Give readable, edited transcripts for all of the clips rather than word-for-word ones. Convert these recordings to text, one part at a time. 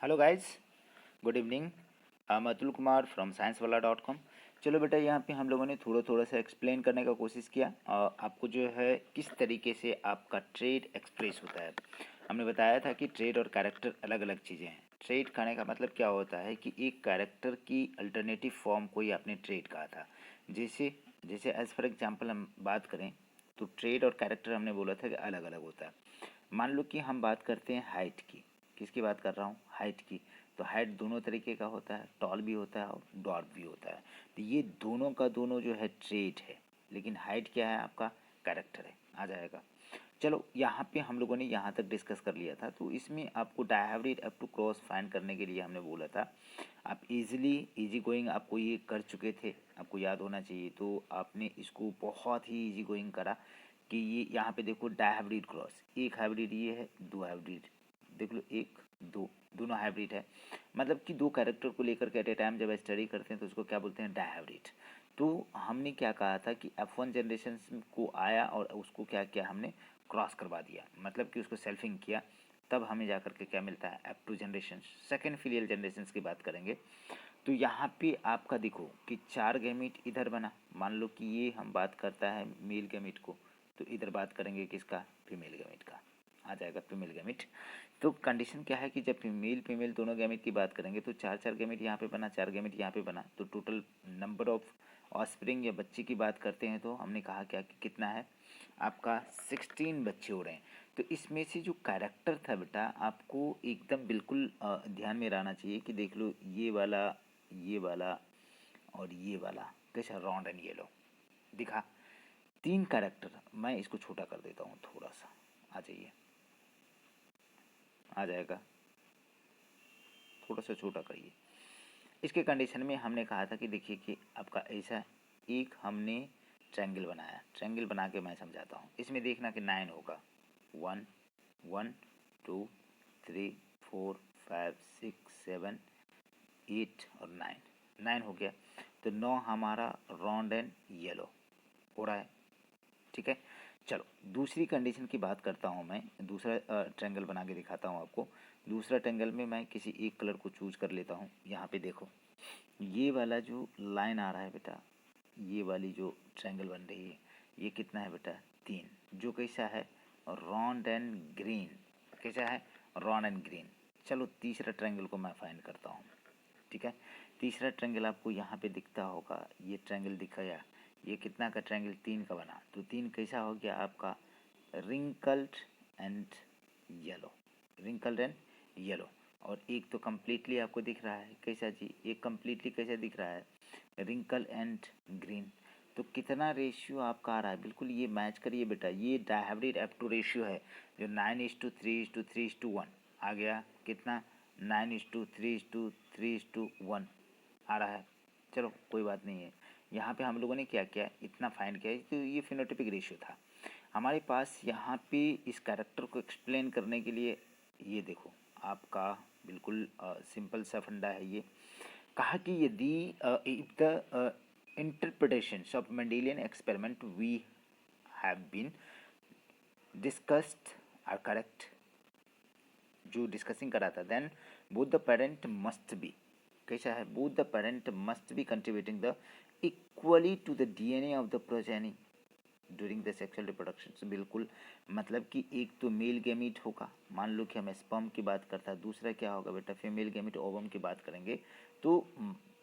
Hello guys, good evening. I am Atul Kumar from sciencewala.com। चलो बेटा, यहाँ पे हम लोगों ने थोड़ा थोड़ा सा एक्सप्लेन करने का कोशिश किया और आपको जो है किस तरीके से आपका ट्रेड एक्सप्रेस होता है। हमने बताया था कि ट्रेड और कैरेक्टर अलग अलग चीज़ें हैं। ट्रेड कहने का मतलब क्या होता है कि एक कैरेक्टर की अल्टरनेटिव फॉर्म को ही आपने ट्रेड कहा था। जैसे जैसे एज फॉर एग्जांपल हम बात करें तो ट्रेड और कैरेक्टर हमने बोला था कि अलग अलग होता है। मान लो कि हम बात करते हैं हाइट की। किसकी बात कर रहा हूँ? हाइट की। तो हाइट दोनों तरीके का होता है, टॉल भी होता है और डॉर्फ भी होता है। तो ये दोनों का दोनों जो है ट्रेट है, लेकिन हाइट क्या है? आपका कैरेक्टर है। आ जाएगा। चलो, यहाँ पे हम लोगों ने यहाँ तक डिस्कस कर लिया था। तो इसमें आपको dihybrid up to cross find करने के लिए हमने बोला था आप इजी गोइंग आपको ये कर चुके थे, आपको याद होना चाहिए। तो आपने इसको बहुत ही इजी गोइंग करा कि ये यहाँ पे देखो डायहाइब्रिड क्रॉस, एक हाइब्रिड ये है, दो हाइब्रिड देख लो, एक दो दोनों हाइब्रिड है। मतलब कि दो कैरेक्टर को लेकर के एट ए टाइम जब स्टडी करते हैं तो उसको क्या बोलते हैं? डायहाइब्रिड। तो हमने क्या कहा था कि F1 जनरेशन को आया और उसको क्या किया हमने? क्रॉस करवा दिया, मतलब कि उसको सेल्फिंग किया। तब हमें जा करके क्या मिलता है? F2 generation, second filial generation की बात करेंगे। तो यहाँ पे आपका देखो कि चार गैमीट इधर बना। मान लो कि ये हम बात करता है मेल गैमीट को, तो इधर बात करेंगे किसका? फीमेल गैमीट का। आ जाएगा फीमेल गैमीट। तो कंडीशन क्या है कि जब फीमेल फीमेल दोनों गैमीट की बात करेंगे तो चार चार गैमीट यहाँ पे बना, चार गैमीट यहाँ पे बना, तो टोटल नंबर ऑफ ऑस्प्रिंग या बच्चे की बात करते हैं तो हमने कहा क्या कि कितना है आपका? 16 बच्चे हो रहे हैं। तो इसमें से जो कैरेक्टर था बेटा, आपको एकदम बिल्कुल ध्यान में रहना चाहिए कि देख लो ये वाला और ये वाला कैसा? राउंड एंड येलो दिखा। तीन कैरेक्टर। मैं इसको छोटा कर देता हूँ थोड़ा सा। आ जाइए, आ जाएगा। थोड़ा सा छोटा करिए। इसके कंडीशन में हमने कहा था कि देखिए कि आपका ऐसा एक हमने ट्रायंगल बनाया। ट्रायंगल बना के मैं समझाता हूँ। इसमें देखना कि 9 होगा। 1 1 2 3 4 5 6 7 8 और 9 हो गया। तो 9 हमारा राउंड एंड येलो हो रहा है। ठीक है। चलो, दूसरी कंडीशन की बात करता हूँ मैं। दूसरा ट्रायंगल बना के दिखाता हूँ आपको। दूसरा ट्रायंगल में मैं किसी एक कलर को चूज कर लेता हूँ। यहाँ पे देखो, ये वाला जो लाइन आ रहा है बेटा, ये वाली जो ट्रायंगल बन रही है, ये कितना है बेटा? 3। जो कैसा है? Round and green. कैसा है? Round and green. चलो, तीसरा ट्रायंगल को मैं फाइंड करता हूँ। ठीक है। तीसरा ट्रायंगल आपको यहाँ पे दिखता होगा, ये ट्रायंगल दिखा या? ये कितना का ट्रायंगल? 3 का बना। तो 3 कैसा हो गया आपका? Wrinkled and yellow. Wrinkled and yellow. और एक तो कम्प्लीटली आपको दिख रहा है कैसा जी? एक कम्प्लीटली कैसा दिख रहा है? Wrinkle and green. तो कितना रेशियो आपका आ रहा है? बिल्कुल ये मैच करिए बेटा। ये डायहाइब्रिड F2 रेशियो है जो 9:3:3:1 आ गया। कितना? 9:3:3:1 आ रहा है। चलो, कोई बात नहीं है। यहाँ पे हम लोगों ने क्या किया? इतना फाइंड किया। तो ये फिनोटिपिक रेशियो था हमारे पास। यहाँ पे इस कैरेक्टर को एक्सप्लेन करने के लिए ये देखो आपका बिल्कुल सिंपल सा फंडा है। ये कहा कि यदि if the interpretations of Mendelian experiment we have been discussed are correct, जो डिस्कसिंग करा था, then both the parent must be कैसा है? Both the parent must be contributing the equally to the DNA of the progeny during the sexual reproduction. बिल्कुल, मतलब कि एक तो मेल गैमीट होगा। मान लो कि हम स्पर्म की बात करता है। दूसरा क्या होगा बेटा? फीमेल गैमीट ओवम की बात करेंगे। तो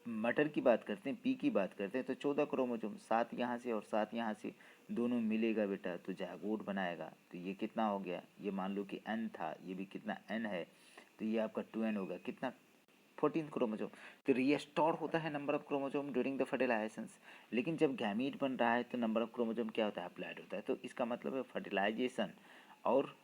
मटर की बात करते हैं, पी की बात करते हैं, तो 14 क्रोमोसोम, 7 यहाँ से और 7 यहाँ से दोनों मिलेगा बेटा तो जायगोट बनाएगा। तो ये कितना हो गया? ये मान लो कि एन था, ये भी कितना? एन है। तो ये आपका 2n होगा। कितना? 14 क्रोमोसोम। तो रिस्टोर होता है number of chromosome during the fertilisation. लेकिन जब गैमीट बन रहा है तो नंबर ऑफ क्रोमोसोम क्या होता है? अप्लाइड होता है। तो इसका मतलब है फर्टिलाइजेशन और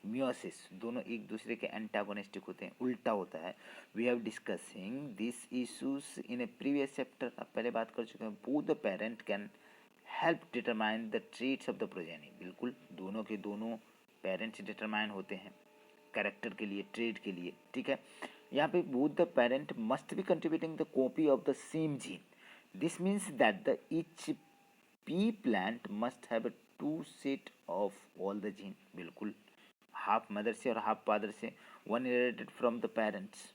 मियोसिस दोनों एक दूसरे के एंटागोनिस्टिक होते हैं, उल्टा होता है। We have discussing this issues in a previous chapter. अब पहले बात कर चुके हैं। Both the parent can help determine the traits of the progeny. बिल्कुल, दोनों के दोनों पेरेंट्स डिटरमाइन होते हैं कैरेक्टर के लिए, ट्रेड के लिए। ठीक है। यहाँ पे both the parent must be contributing the copy of the same gene. This means that the each pea plant must have two set of all the gene. बिल्कुल, हाफ मदर से और हाफ फादर से, one inherited from the parents.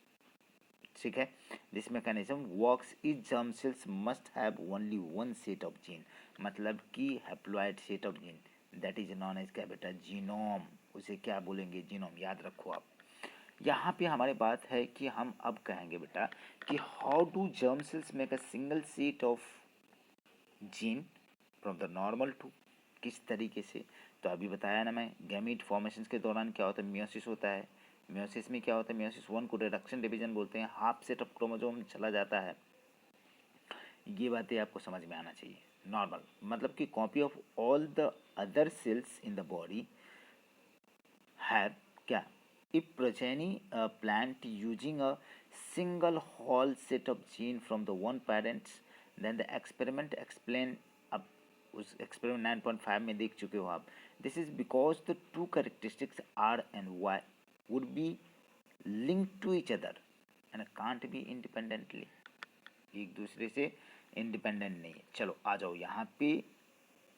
ठीक है। This mechanism works is germ cells must have only one set of gene, मतलब कि haploid set of gene, that is known as क्या बेटा, जीनोम। उसे क्या बोलेंगे, जीनोम, याद रखो आप। यहाँ पे हमारी बात है कि हम अब कहेंगे बेटा कि how do germ cells make a single set of gene from the normal two, किस तरीके से। तो अभी बताया ना मैं, गैमीट फॉर्मेशन के दौरान क्या होता है, मियोसिस होता है। मियोसिस में क्या होता है, मियोसिस 1 को रिडक्शन डिवीजन बोलते हैं, हाफ सेट ऑफ क्रोमोसोम चला जाता है। ये बातें आपको समझ में आना चाहिए। नॉर्मल मतलब कि copy of all the other sales in the body have क्या, if progeny plant using a single whole set of gene from the one parents, then the experiment explain, अब उस experiment 9.5 में देख चुके हो आप। This is because the two characteristics R and Y would be linked to each other and can't be independently, एक दूसरे से इंडिपेंडेंट नहीं है। चलो आ जाओ, यहाँ पे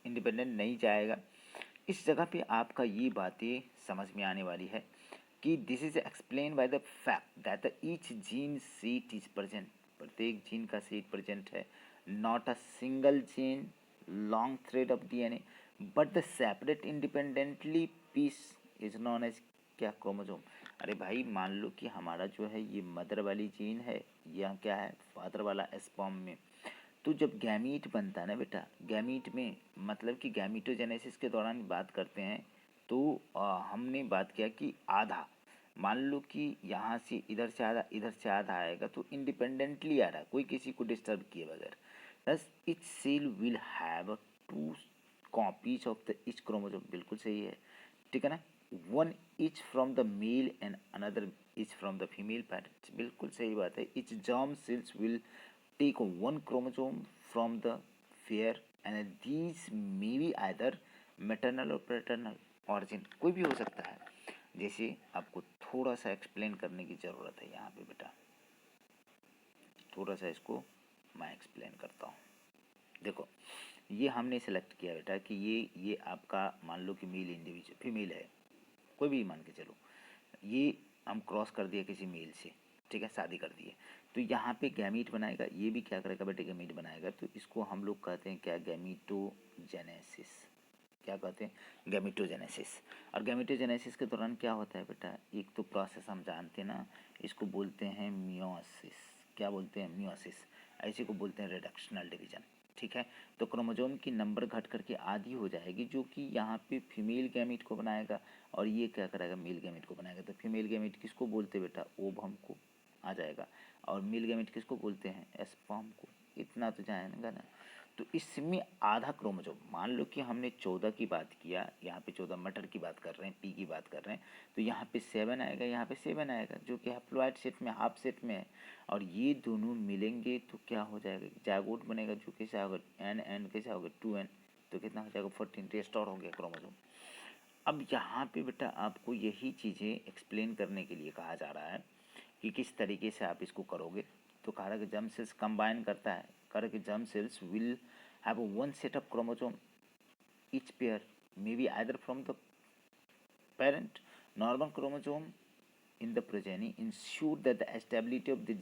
इंडिपेंडेंट नहीं जाएगा। इस जगह पे आपका ये बातें समझ में आने वाली है कि this is explain by the fact that each gene seat is present, प्रत्येक जीन का सीट प्रेजेंट है, not a single gene long thread of DNA but the separate independently piece is known as क्या, chromosome. अरे भाई मान लो कि हमारा जो है ये मदर वाली जीन है, यह क्या है, फादर वाला स्पर्म में। तो जब गैमीट बनता है ना बेटा, गैमीट में मतलब कि गैमीटोजेनेसिस के दौरान बात करते हैं, तो हमने बात किया कि आधा, मान लो कि यहाँ से इधर से आधा, इधर से आधा आएगा, तो इंडिपेंडेंटली आ रहा है, कोई किसी को डिस्टर्ब किए बगैर। Thus each cell will have two copies of the each chromosome, बिल्कुल सही है, ठीक है ना। One each from the male and another each from the female parents, बिल्कुल सही बात है। Each germ cells will take one chromosome from the pair and these may be either maternal or paternal origin, कोई भी हो सकता है। जैसे आपको थोड़ा सा एक्सप्लेन करने की ज़रूरत है यहाँ पे बेटा, थोड़ा सा इसको मैं एक्सप्लेन करता हूँ। देखो ये हमने सेलेक्ट किया बेटा कि ये आपका मान लो कि मेल इंडिविजुअल, फीमेल है, कोई भी मान के चलो, ये हम क्रॉस कर दिया किसी मेल से, ठीक है, शादी कर दिए, तो यहाँ पे गैमीट बनाएगा, ये भी क्या करेगा बेटे, गैमीट बनाएगा। तो इसको हम लोग कहते हैं क्या, गैमीटोजेनेसिस, क्या कहते हैं, गैमीटोजेनेसिस। और गैमीटोजेनेसिस के दौरान क्या होता है बेटा, एक तो प्रोसेस हम जानते हैं ना, इसको बोलते हैं मियोसिस, क्या बोलते हैं, मियोसिस, ऐसे को बोलते हैं रिडक्शनल डिवीजन, ठीक है। तो क्रोमोसोम की नंबर घट करके आधी हो जाएगी, जो कि यहाँ पे फीमेल गैमीट को बनाएगा और ये क्या करेगा, मेल गैमीट को बनाएगा। तो फीमेल गैमीट किसको बोलते हैं बेटा, ओवम को आ जाएगा, और मेल गैमीट किसको बोलते हैं, स्पर्म को। इतना तो जाएगा ना। तो इसमें आधा क्रोमोसोम, मान लो कि हमने 14 की बात किया, यहाँ पे 14 मटर की बात कर रहे हैं, पी की बात कर रहे हैं, तो यहाँ पे 7 आएगा, यहाँ पे 7 आएगा, जो कि हैप्लॉइड सेट में, हाफ सेट में है। और ये दोनों मिलेंगे तो क्या हो जाएगा, जाइगोट बनेगा, जो कैसे होगा, एन एन कैसे होगा, 2n, तो कितना हो जाएगा, 14, रिस्टोर हो गया क्रोमोसोम। अब यहाँ पे बेटा आपको यही चीज़ें एक्सप्लेन करने के लिए कहा जा रहा है कि किस तरीके से आप इसको करोगे। तो कहा रहा कि जर्म सेल्स कंबाइन करता है, कह रहा कि germ cells will have one set of chromosome, each pair may be either from the parent normal chromosome in the progeny ensure that the stability of the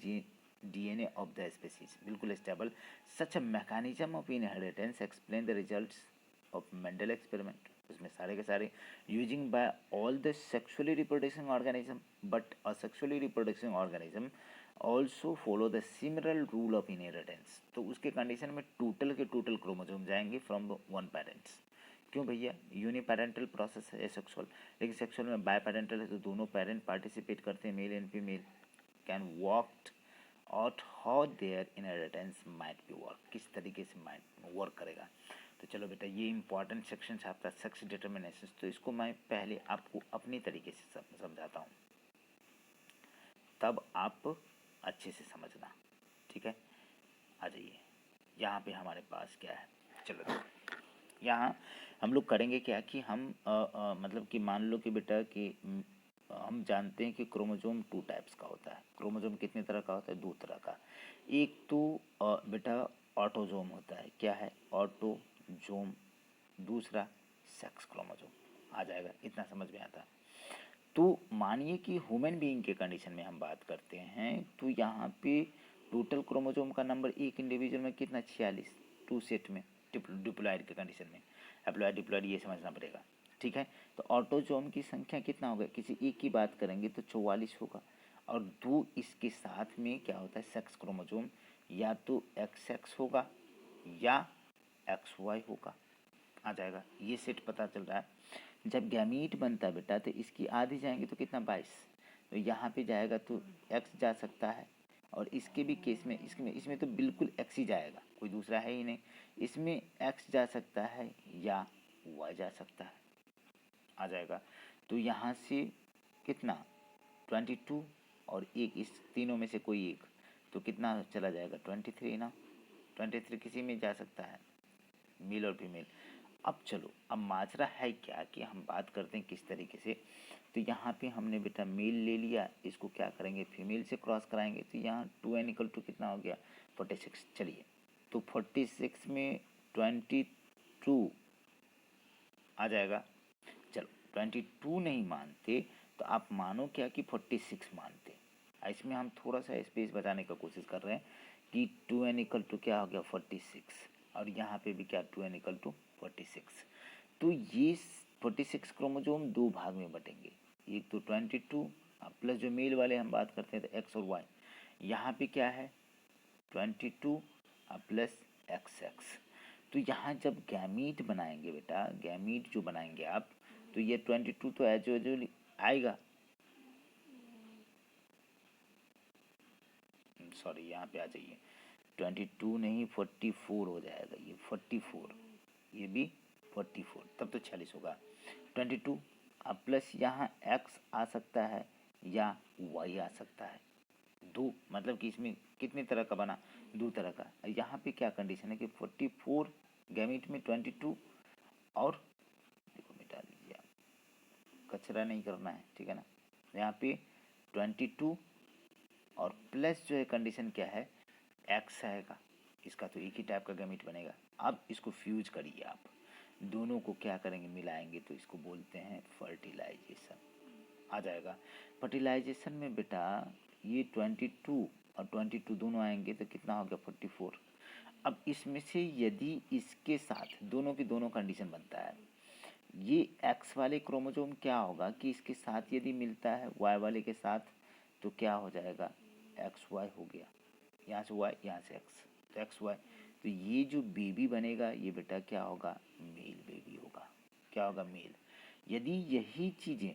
DNA of the species, बिल्कुल stable. Such a mechanism of inheritance explain the results of Mendel experiment. उसमें सारे के सारे using by all the sexually reproducing organism, but a sexually reproducing organism also follow the similar rule of inheritance. तो उसके condition में total के total chromosome जाएंगे from one parents. क्यों भैया, यूनिपेरेंटल प्रोसेस है सेक्सुअल, लेकिन सेक्सुअल में बाय पेरेंटल है, तो दोनों पेरेंट पार्टिसिपेट करते हैं, male and female can work out how their inheritance might be work, किस तरीके से माइट वर्क करेगा। तो चलो बेटा ये इंपॉर्टेंट सेक्शन है आपका सेक्स डिटर्मिनेशन, तो इसको मैं पहले आपको अपनी तरीके से समझाता हूँ, तब आप अच्छे से समझना, ठीक है। आ जाइए, यहाँ पे हमारे पास क्या है, चलो यहाँ हम लोग करेंगे क्या कि हम मतलब कि मान लो कि बेटा कि हम जानते हैं कि क्रोमोसोम 2 टाइप्स का होता है। क्रोमोसोम कितने तरह का होता है, 2 तरह का। एक तो बेटा ऑटोजोम होता है, क्या है, ऑटोजोम। दूसरा सेक्स क्रोमोसोम आ जाएगा, इतना समझ में आता है। तो मानिए कि ह्यूमन बीइंग के कंडीशन में हम बात करते हैं तो यहाँ पे टोटल क्रोमोसोम का नंबर एक इंडिविजुअल में कितना, 46, 2 सेट में डिप्लॉयड के कंडीशन में। हैप्लॉयड डिप्लॉयड ये समझना पड़ेगा, ठीक है। तो ऑटोजोम की संख्या कितना होगा, किसी एक की बात करेंगे तो 44 होगा, और 2 इसके साथ में क्या होता है सेक्स क्रोमोसोम, या तो XX होगा या XY होगा, आ जाएगा। ये सेट पता चल रहा है। जब गैमीट बनता है बेटा तो इसकी आधी जाएंगे तो कितना, 22, तो यहाँ पे जाएगा तो X जा सकता है, और इसके भी केस में इसमें तो बिल्कुल X ही जाएगा, कोई दूसरा है ही नहीं। इसमें X जा सकता है या Y जा सकता है, आ जाएगा। तो यहाँ से कितना 22 और एक, इस तीनों में से कोई एक, तो कितना चला जाएगा 23 ना, 23 किसी में जा सकता है, मेल और फीमेल। अब चलो, अब माजरा है क्या कि हम बात करते हैं किस तरीके से। तो यहाँ पे हमने बेटा मेल ले लिया, इसको क्या करेंगे फीमेल से क्रॉस कराएंगे, तो यहाँ 2n = कितना हो गया 46। चलिए, तो 46 में 22 आ जाएगा। चलो 22 नहीं मानते तो आप मानो क्या कि 46 मानते। इसमें हम थोड़ा सा स्पेस बचाने का कोशिश कर रहे हैं कि 2n = क्या हो गया 46, और यहाँ पे भी क्या 2n = 46। तो ये 46 क्रोमोसोम दो भाग में बटेंगे, एक तो 22 प्लस जो मेल वाले हम बात करते हैं तो X और Y, यहाँ पे क्या है 22 प्लस XX। तो यहाँ जब गैमीट बनाएंगे बेटा, गैमीट जो बनाएंगे आप, तो ये 22 तो एज यूजुअल आएगा, सॉरी यहाँ पे आ जाइए, 22 नहीं 44 हो जाएगा, ये 44, ये भी 44, तब तो 46 होगा। 22 अब प्लस यहाँ X आ सकता है या Y आ सकता है, दो मतलब कि इसमें कितनी तरह का बना, दो तरह का। यहाँ पे क्या कंडीशन है कि 44 गैमीट में 22, और देखो मिटा दीजिए आप, कचरा नहीं करना है, ठीक है ना। यहाँ पे 22 और प्लस जो है कंडीशन क्या है X आएगा, इसका तो एक ही टाइप का गैमीट बनेगा। अब इसको फ्यूज करिए आप, दोनों को क्या करेंगे मिलाएंगे, तो इसको बोलते हैं फर्टिलाइजेशन, आ जाएगा। फर्टिलाइजेशन में बेटा ये 22 और 22 दोनों आएंगे तो कितना हो गया 44। अब इसमें से यदि इसके साथ दोनों की दोनों कंडीशन बनता है, ये X वाले क्रोमोसोम क्या होगा कि इसके साथ यदि मिलता है Y वाले के साथ, तो क्या हो जाएगा XY हो गया, यहाँ से Y यहाँ से X, तो XY। तो ये जो बेबी बनेगा ये बेटा क्या होगा मेल बेबी होगा, क्या होगा मेल। यदि यही चीज़ें,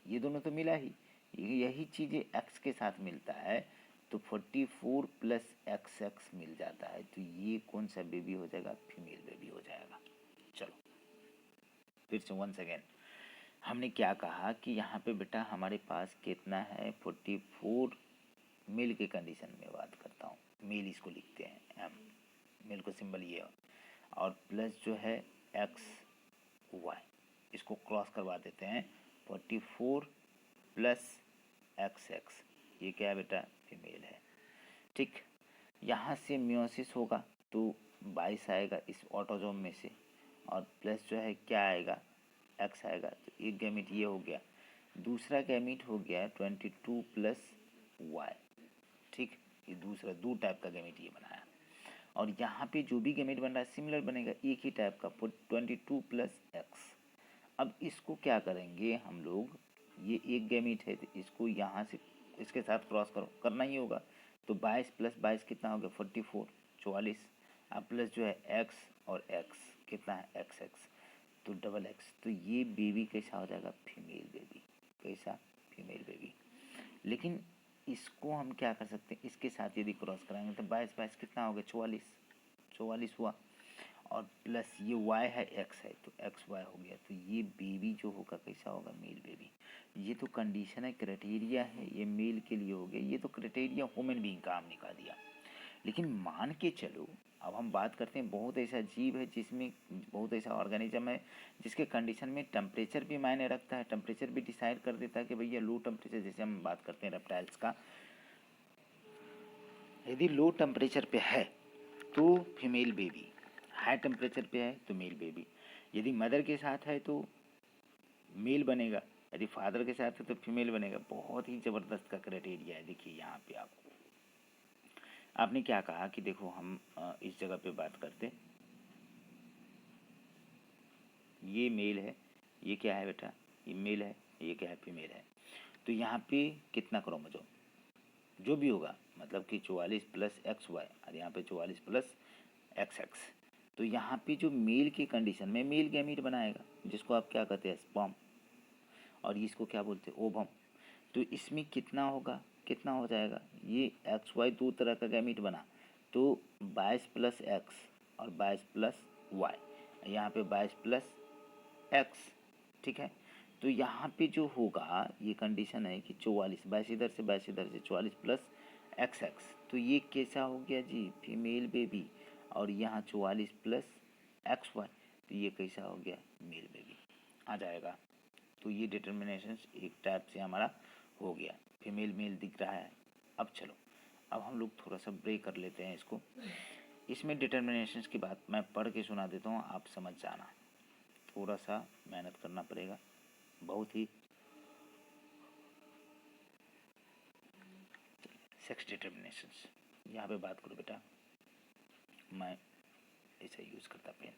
ये दोनों तो मिला ही, यही चीज़ें X के साथ मिलता है तो 44 प्लस XX मिल जाता है, तो ये कौन सा बेबी हो जाएगा फीमेल बेबी हो जाएगा। चलो फिर से वंस अगेन, हमने क्या कहा कि यहाँ पे बेटा हमारे पास कितना है 44, मेल के कंडीशन में बात करता हूँ, मेल इसको लिखते हैं M, मेल को सिंबल ये, और प्लस जो है XY, इसको क्रॉस करवा देते हैं 44 प्लस XX, ये क्या है बेटा फीमेल है, ठीक। यहाँ से मियोसिस होगा तो 22 आएगा इस ऑटोजोम में से, और प्लस जो है क्या आएगा X आएगा, तो एक गैमीट ये हो गया, दूसरा गैमीट हो गया 22 प्लस Y, ठीक। ये दूसरा दो टाइप का गैमीट ये बनाया, और यहाँ पे जो भी गैमीट बन रहा है सिमिलर बनेगा एक ही टाइप का 22 प्लस X। अब इसको क्या करेंगे हम लोग, ये एक गैमीट है तो इसको यहाँ से इसके साथ क्रॉस करना ही होगा, तो 22 प्लस 22 कितना हो गया 44, 44। अब प्लस जो है X और X कितना है XX, तो डबल X, तो ये बेबी कैसा हो जाएगा फीमेल बेबी, कैसा फीमेल बेबी। लेकिन इसको हम क्या कर सकते हैं, इसके साथ यदि क्रॉस कराएंगे तो 22 22 कितना हो गया 44, 44 हुआ, और प्लस ये Y है X है तो XY हो गया, तो ये बेबी जो होगा कैसा होगा मेल बेबी। ये तो कंडीशन है, क्राइटेरिया है, ये मेल के लिए हो गया, ये तो क्राइटेरिया ह्यूमन बीइंग का हमने निकाल दिया। लेकिन मान के चलो, अब हम बात करते हैं बहुत ऐसा जीव है जिसमें, बहुत ऐसा ऑर्गेनिज्म है जिसके कंडीशन में टेम्परेचर भी मायने रखता है, टेम्परेचर भी डिसाइड कर देता है कि भैया लो टेम्परेचर, जैसे हम बात करते हैं रेप्टाइल्स का, यदि लो टेम्परेचर पे है तो फीमेल बेबी, हाई टेम्परेचर पे है तो मेल बेबी। यदि मदर के साथ है तो मेल बनेगा, यदि फादर के साथ है तो फीमेल बनेगा। बहुत ही ज़बरदस्त का क्राइटेरिया है। देखिए यहाँ पे आपने क्या कहा कि देखो हम इस जगह पे बात करते, ये मेल है, ये क्या है बेटा, ये मेल है, ये क्या है, फीमेल है। तो यहाँ पे कितना क्रोमोजोम जो भी होगा, मतलब कि 44 प्लस एक्स वाई और यहाँ पे 44 प्लस एक्स एक्स। तो यहाँ पे जो मेल की कंडीशन में मेल गैमीट बनाएगा, जिसको आप क्या कहते हैं, स्पर्म, और इसको क्या बोलते हैं, ओवम। तो इसमें कितना होगा, कितना हो जाएगा, ये एक्स वाई दो तरह का गैमीट बना, तो 22 प्लस एक्स और 22 प्लस वाई, यहाँ पे 22 प्लस एक्स, ठीक है। तो यहाँ पे जो होगा ये कंडीशन है कि 44, 22 इधर से 22 इधर से, 44 प्लस एक्स एक्स, तो ये कैसा हो गया जी, फीमेल बेबी। और यहाँ 44 प्लस एक्स वाई, तो ये कैसा हो गया, मेल बेबी आ जाएगा। तो ये डिटर्मिनेशन एक टाइप से हमारा हो गया, फीमेल मेल दिख रहा है। अब चलो, अब हम लोग थोड़ा सा ब्रेक कर लेते हैं इसको। इसमें डिटर्मिनेशंस की बात मैं पढ़ के सुना देता हूँ, आप समझ जाना, थोड़ा सा मेहनत करना पड़ेगा, बहुत ही। सेक्स डिटर्मिनेशंस यहाँ पे बात करो बेटा, मैं ऐसा यूज़ करता पेन।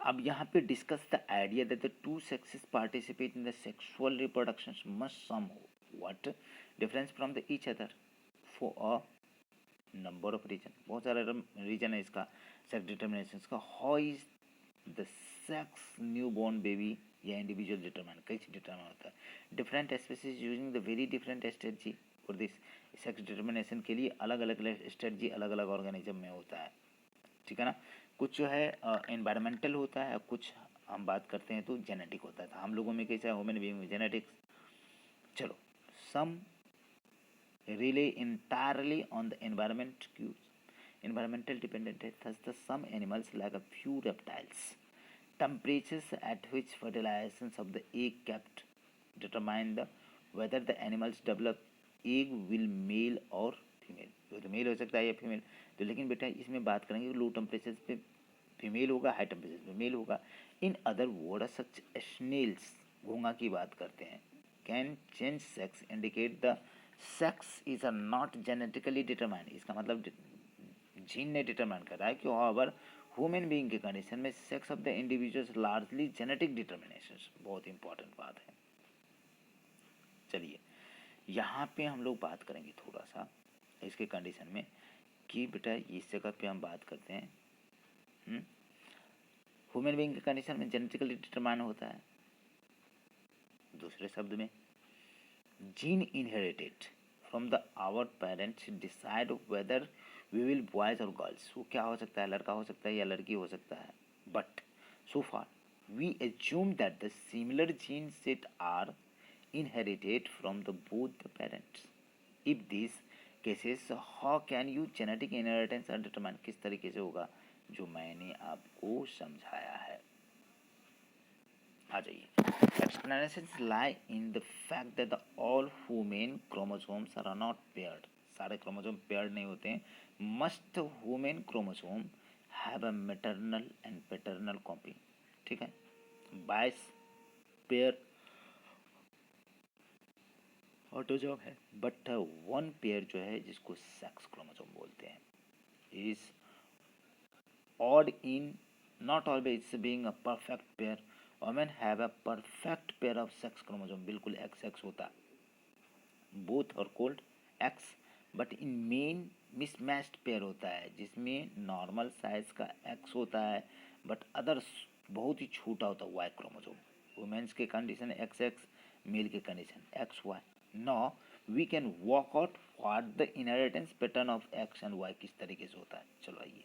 अब यहाँ पे discuss the idea that the two sexes participate in the sexual reproduction must some what difference from the each other for a number of reason. बहुत सारे रीजन है इसका सेक्स डिटर्मिनेशन का। How is the sex newborn baby या individual determine, कैसे determine होता है, different species using the very different strategy for this. Sex determination के लिए अलग अलग स्ट्रेटजी अलग अलग ऑर्गेनिज्म में होता है, ठीक है ना। कुछ जो है एनवायरमेंटल होता है, कुछ हम बात करते हैं तो जेनेटिक होता है। तो हम लोगों में कैसा है, ह्यूमन बीइंग में जेनेटिक्स। चलो, some rely entirely on the environment cues, environmental dependent है। Thus the some animals like a few reptiles, temperatures at which fertilizations of the egg kept determine the whether the animals develop egg will male or female। तो mail हो सकता है या female. तो लेकिन बेटा इसमें बात करेंगे लो टेम्परेचर पे फीमेल होगा, हाई टेम्परेचर पे मेल होगा। In other word such snails, घोंगा की बात करते हैं, can change sex indicate the sex is a not genetically determined. इसका मतलब जीन ने डिटरमाइन कर रहा है कि हाउएवर ह्यूमन बीइंग के कंडीशन में sex of the individuals largely genetic determination. बहुत इंपॉर्टेंट बात है। चलिए यहाँ पे हम लोग बात करेंगे थोड़ा सा इसके कंडीशन में कि बेटा इस जगह पे हम बात करते हैं ह्यूमन बीइंग के कंडीशन में जेनेटिकली डिटरमाइन होता है। दूसरे शब्द में gene inherited from the our parents decide whether we will boys और गर्ल्स। वो क्या हो सकता है, लड़का हो सकता है या लड़की हो सकता है। But so far we assume that the similar gene set are inherited from the both the parents. If these cases, how can you genetic inheritance are determine? किस तरीके से होगा जो मैंने आपको समझाया है। आ जाइए, explanations lie in the fact that the all human chromosomes are not paired। सारे क्रोमोसोम पेयर्ड नहीं होते हैं। Must human chromosome have a maternal and paternal copy, ठीक है। 22 पेयर ऑटोजोम है, बट वन पेयर जो है जिसको सेक्स क्रोमोसोम बोलते हैं is odd in, not always being a perfect pair. Women have a perfect pair of sex chromosome, बिल्कुल x x होता है, बोथ और cold x, but in main mismatched pair होता है जिसमें नॉर्मल साइज का एक्स होता है बट अदर्स बहुत ही छोटा होता है वाई क्रोमोसोम। वुमेन्स के कंडीशन एक्स एक्स, मेल के condition X Y. Now we can work out what the inheritance pattern of x and y किस तरीके से होता है। चलो आइए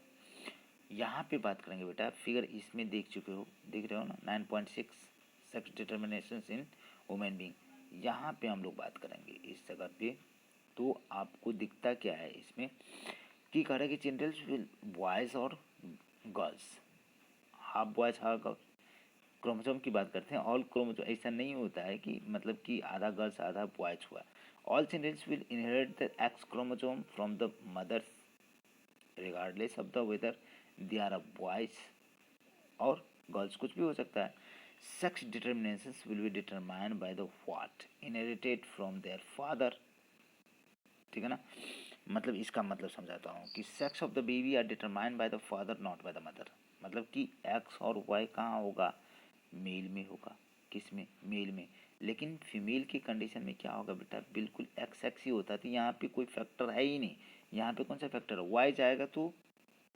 यहाँ पे बात करेंगे बेटा। फिगर इसमें देख चुके हो, देख रहे हो ना, 9.6 sex determination in women being. यहाँ पे हम लोग बात करेंगे इस जगह पे। तो आपको दिखता क्या है इसमें कि कह रहा है कि चिल्ड्रंस विल बॉयज़ और girls, half boys half girls. Chromosome की बात करते हैं, ऑल क्रोमोसोम ऐसा नहीं होता है कि मतलब कि आधा गर्ल्स आधा बॉयज हुआ। All childrens will inherit the X chromosome from the mothers regardless of the whether they are a boys और गर्ल्स, कुछ भी हो सकता है। Sex determinations will be determined by the what, inherited from their father. ठीक है ना, मतलब इसका मतलब समझाता हूँ कि sex of the baby are determined by the father not by the mother. मतलब कि एक्स और वाई कहाँ होगा, मेल में होगा। किस में, मेल में। लेकिन फीमेल की कंडीशन में क्या होगा बेटा, बिल्कुल एक्स एक्स ही होता है। तो यहाँ पे कोई फैक्टर है ही नहीं। यहाँ पे कौन सा फैक्टर है, वाई जाएगा तो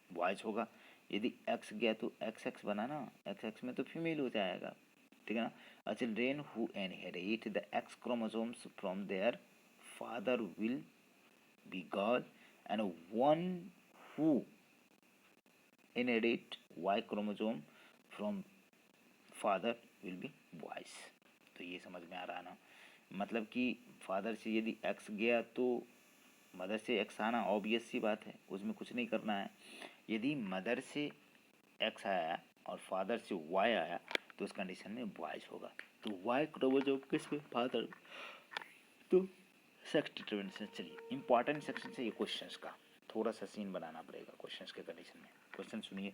बॉयज होगा, यदि एक्स गया तो एक्स एक्स बना ना, एक्स एक्स में तो फीमेल हो जाएगा। ठीक है ना। अ children who inherit the x chromosomes from their father will be girl, and one who inherit Y chromosome from father will be boys। तो ये समझ में आ रहा ना, मतलब कि फादर से यदि एक्स गया तो मदर से एक्स आना ऑब्वियस सी बात है, उसमें कुछ नहीं करना है। यदि मदर से एक्स आया और फादर से वाई आया तो उस कंडीशन में बॉयज होगा। तो वाई क्रोमोसोम किस में, फादर। तो सेक्स डिटर्मिनेशन, चलिए इंपॉर्टेंट सेक्शन से ये क्वेश्चंस का थोड़ा सा सीन बनाना पड़ेगा क्वेश्चंस के कंडीशन में। क्वेश्चन सुनिए,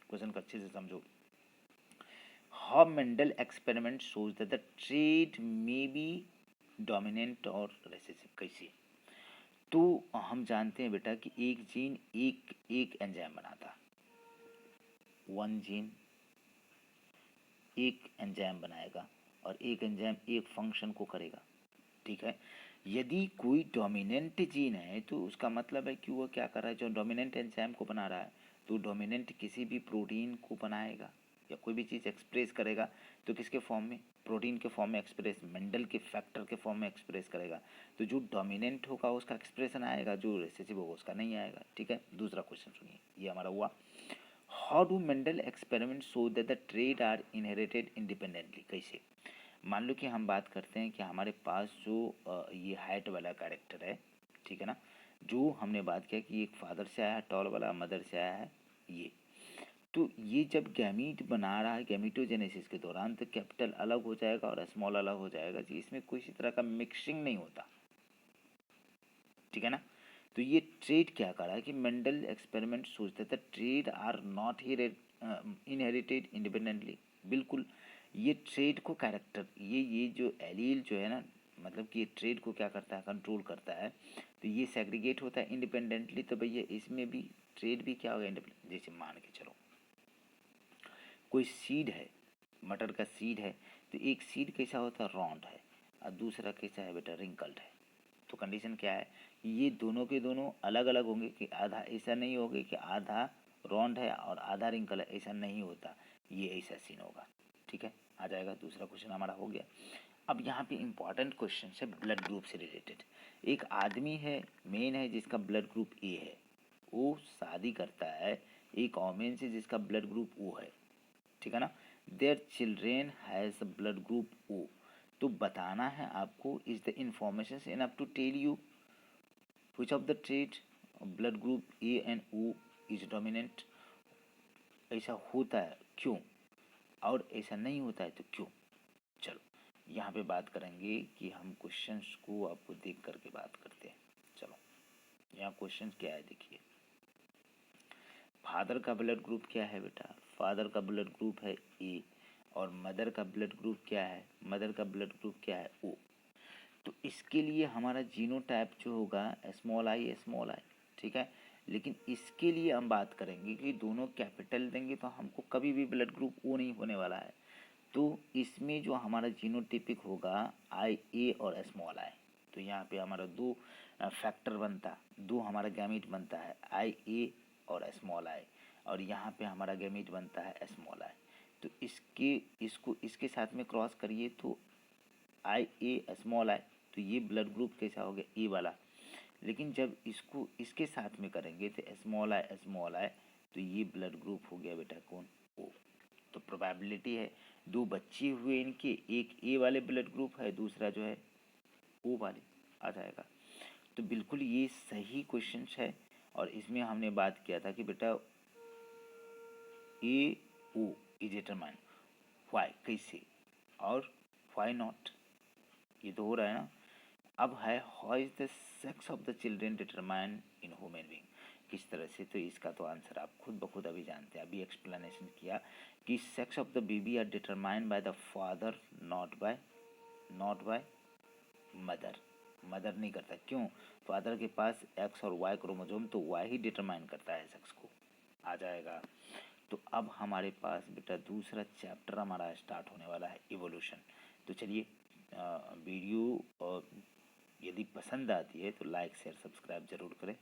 क्वेश्चन को अच्छे से समझो। How Mendel experiment shows that the trait may be dominant और रिसेसिव। कैसे, तो हम जानते हैं बेटा कि एक जीन एक एंजाइम बनाता, वन जीन एक एंजाइम बनाएगा और एक एंजाइम एक फंक्शन को करेगा। ठीक है, यदि कोई डोमिनेंट जीन है तो उसका मतलब है कि वो क्या कर रहा है, जो डोमिनेंट एंजाइम को बना रहा है तो डोमिनेंट किसी भी प्रोटीन को बनाएगा या कोई भी चीज़ एक्सप्रेस करेगा तो किसके फॉर्म में, प्रोटीन के फॉर्म में एक्सप्रेस, मेंडल के फैक्टर के फॉर्म में एक्सप्रेस करेगा। तो जो डोमिनेंट होगा उसका एक्सप्रेशन आएगा, जो रिसेसिव होगा उसका नहीं आएगा। ठीक है, दूसरा क्वेश्चन सुनिए, ये हमारा हुआ। How do Mendel experiment show that the trait are inherited independently. कैसे, मान लो कि हम बात करते हैं कि हमारे पास जो ये हाइट वाला कैरेक्टर है, ठीक है ना, जो हमने बात किया कि एक फादर से आया है, टॉल वाला मदर से आया है, ये तो ये जब गैमीट बना रहा है गैमीटोजेनेसिस के दौरान तो कैपिटल अलग हो जाएगा और स्मॉल अलग हो जाएगा जी, इसमें किसी तरह का मिक्सिंग नहीं होता। ठीक है ना। तो ये ट्रेड क्या करा है कि मेंडल एक्सपेरिमेंट सोचते थे trait are not inherited independently. बिल्कुल, ये ट्रेड को कैरेक्टर, ये जो एलील जो है ना, मतलब कि ये ट्रेड को क्या करता है, कंट्रोल करता है। तो ये सेग्रीगेट होता है इंडिपेंडेंटली। तो भैया इसमें भी ट्रेड भी क्या होगा, इंडिपेंडेंट। जैसे मान के चलो कोई सीड है, मटर का सीड है, तो एक सीड कैसा होता है, राउंड है, और दूसरा कैसा है बेटा, रिंकल्ड है। तो कंडीशन क्या है, ये दोनों के दोनों अलग अलग होंगे कि आधा ऐसा नहीं होगा कि आधा राउंड है और आधा रिंकल है, ऐसा नहीं होता, ये ऐसा सीन होगा। ठीक है, आ जाएगा। दूसरा क्वेश्चन हमारा हो गया। अब यहाँ पे इंपॉर्टेंट क्वेश्चन है ब्लड ग्रुप से रिलेटेड। एक आदमी है, मेन है, जिसका ब्लड ग्रुप ए है, वो शादी करता है एक वोमेन से जिसका ब्लड ग्रुप ओ है। ठीक है ना, their children has blood group O. तो बताना है आपको, is the information enough to tell you which of the trait blood group A and O is dominant. ऐसा होता है क्यों, और ऐसा नहीं होता है तो क्यों। चलो यहाँ पे बात करेंगे कि हम क्वेश्चंस को आपको देख करके बात करते हैं। चलो यहाँ क्वेश्चन क्या है, देखिए। फादर का ब्लड ग्रुप क्या है बेटा, फादर का ब्लड ग्रुप है ए, और मदर का ब्लड ग्रुप क्या है, मदर का ब्लड ग्रुप क्या है ओ। तो इसके लिए हमारा जीनोटाइप जो होगा स्मॉल आई स्मॉल आई। ठीक है, लेकिन इसके लिए हम बात करेंगे कि दोनों कैपिटल देंगे तो हमको कभी भी ब्लड ग्रुप ओ नहीं होने वाला है। तो इसमें जो हमारा जीनोटिपिक होगा आई ए और स्मॉल आई। तो यहाँ पे हमारा दो फैक्टर बनता है, दो हमारा गैमीट बनता है, आई ए और स्मॉल आई, और यहाँ पे हमारा गैमीट बनता है स्मॉल आई। तो इसको इसके साथ में क्रॉस करिए तो आई ए स्मॉल आई, तो ये ब्लड ग्रुप कैसा हो गया, ए वाला। लेकिन जब इसको इसके साथ में करेंगे तो स्मॉल आई, तो ये ब्लड ग्रुप हो गया बेटा कौन, ओ। तो प्रोबेबिलिटी है दो बच्चे हुए इनके, एक ए वाले ब्लड ग्रुप है, दूसरा जो है ओ वाले, आ जाएगा। तो बिल्कुल ये सही क्वेश्चन है। और इसमें हमने बात किया था कि बेटा ए ओ इज डिटरमाइन वाई, कैसे और वाई नॉट, ये तो हो रहा है ना। अब है how is the sex of the children determine in human being, किस तरह से। तो इसका तो आंसर आप खुद ब खुद अभी जानते हैं, अभी एक्सप्लेनेशन किया कि sex of the baby are determined by the father, not by mother. Mother नहीं करता, क्यों? फादर के पास एक्स और वाई क्रोमोसोम, तो वाई ही डिटरमाइन करता है सेक्स को। आ जाएगा। तो अब हमारे पास बेटा दूसरा चैप्टर हमारा स्टार्ट होने वाला है, इवोल्यूशन। तो चलिए वीडियो यदि पसंद आती है तो लाइक शेयर सब्सक्राइब जरूर करें।